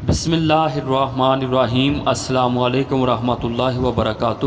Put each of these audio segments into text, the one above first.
بسم اللہ الرحمن الرحیم۔ السلام علیکم ورحمۃ اللہ وبرکاتہ۔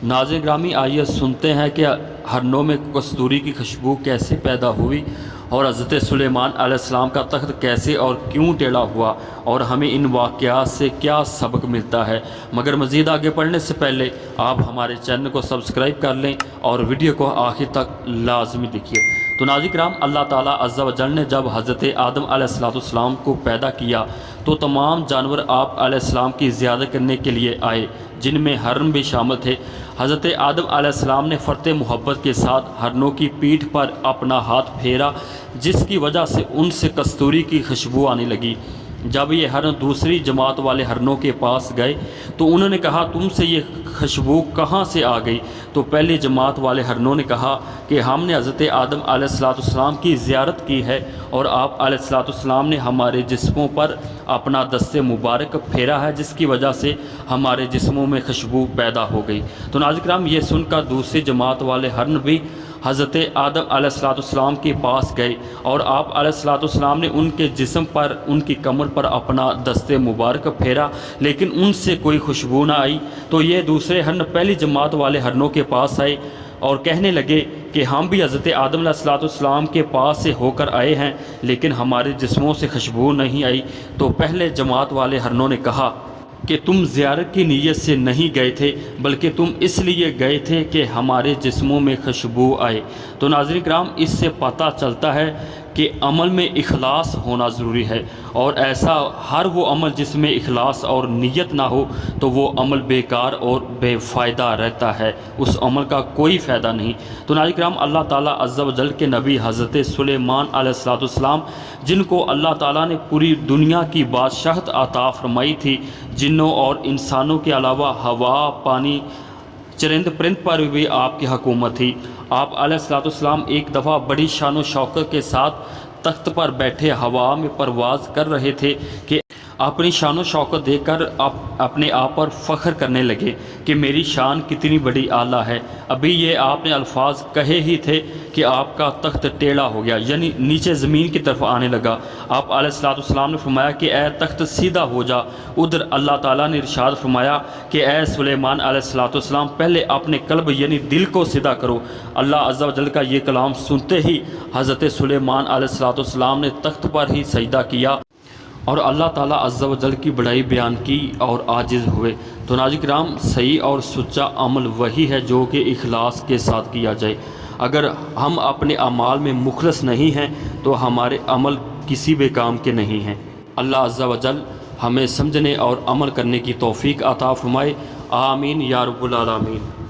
ناظرین گرامی، آئیے سنتے ہیں کہ ہرنوں میں کستوری کی خوشبو کیسے پیدا ہوئی اور حضرت سلیمان علیہ السلام کا تخت کیسے اور کیوں ٹیڑھا ہوا، اور ہمیں ان واقعات سے کیا سبق ملتا ہے۔ مگر مزید آگے پڑھنے سے پہلے آپ ہمارے چینل کو سبسکرائب کر لیں اور ویڈیو کو آخر تک لازمی دیکھیے۔ تو ناظرین کرام، اللہ تعالیٰ عز و جل نے جب حضرت آدم علیہ السلام کو پیدا کیا تو تمام جانور آپ علیہ السلام کی زیارت کرنے کے لیے آئے، جن میں ہرن بھی شامل تھے۔ حضرت آدم علیہ السلام نے فرط محبت کے ساتھ ہرنوں کی پیٹھ پر اپنا ہاتھ پھیرا، جس کی وجہ سے ان سے کستوری کی خوشبو آنے لگی۔ جب یہ ہرن دوسری جماعت والے ہرنوں کے پاس گئے تو انہوں نے کہا، تم سے یہ خوشبو کہاں سے آ گئی؟ تو پہلی جماعت والے ہرنوں نے کہا کہ ہم نے حضرت آدم علیہ السلام کی زیارت کی ہے اور آپ علیہ السلام نے ہمارے جسموں پر اپنا دست مبارک پھیرا ہے، جس کی وجہ سے ہمارے جسموں میں خوشبو پیدا ہو گئی۔ تو ناظرین کرام، یہ سن کر دوسری جماعت والے ہرن بھی حضرت آدم علیہ السلام کے پاس گئے اور آپ علیہ السلام نے ان کے جسم پر، ان کی کمر پر اپنا دست مبارک پھیرا، لیکن ان سے کوئی خوشبو نہ آئی۔ تو یہ دوسرے ہرن پہلی جماعت والے ہرنوں کے پاس آئے اور کہنے لگے کہ ہم بھی حضرت آدم علیہ السلام کے پاس سے ہو کر آئے ہیں، لیکن ہمارے جسموں سے خوشبو نہیں آئی۔ تو پہلے جماعت والے ہرنوں نے کہا کہ تم زیارت کی نیت سے نہیں گئے تھے، بلکہ تم اس لیے گئے تھے کہ ہمارے جسموں میں خوشبو آئے۔ تو ناظرین کرام، اس سے پتہ چلتا ہے کہ عمل میں اخلاص ہونا ضروری ہے، اور ایسا ہر وہ عمل جس میں اخلاص اور نیت نہ ہو تو وہ عمل بیکار اور بے فائدہ رہتا ہے، اس عمل کا کوئی فائدہ نہیں۔ تو ناظرین کرام، اللہ تعالیٰ عز و جل کے نبی حضرت سلیمان علیہ السلام، جن کو اللہ تعالیٰ نے پوری دنیا کی بادشاہت عطا فرمائی تھی، جنوں اور انسانوں کے علاوہ ہوا، پانی، چرند پرند پر بھی آپ کی حکومت تھی۔ آپ علیہ السلام ایک دفعہ بڑی شان و شوکت کے ساتھ تخت پر بیٹھے ہوا میں پرواز کر رہے تھے کہ اپنی شان و شوکت دیکھ کر اپنے آپ پر فخر کرنے لگے کہ میری شان کتنی بڑی اعلیٰ ہے۔ ابھی یہ آپ نے الفاظ کہے ہی تھے کہ آپ کا تخت ٹیڑھا ہو گیا، یعنی نیچے زمین کی طرف آنے لگا۔ آپ علیہ السلام نے فرمایا کہ اے تخت سیدھا ہو جا۔ ادھر اللہ تعالیٰ نے ارشاد فرمایا کہ اے سلیمان علیہ السلام، پہلے اپنے قلب یعنی دل کو سیدھا کرو۔ اللہ عز و جل کا یہ کلام سنتے ہی حضرت سلیمان علیہ السلام نے تخت پر ہی سجدہ کیا اور اللہ تعالیٰ عز و جل کی بڑائی بیان کی اور عاجز ہوئے۔ تو ناظرین کرام، صحیح اور سچا عمل وہی ہے جو کہ اخلاص کے ساتھ کیا جائے۔ اگر ہم اپنے اعمال میں مخلص نہیں ہیں تو ہمارے عمل کسی بھی کام کے نہیں ہیں۔ اللہ عز و جل ہمیں سمجھنے اور عمل کرنے کی توفیق عطا فرمائے۔ آمین یا رب العالمین۔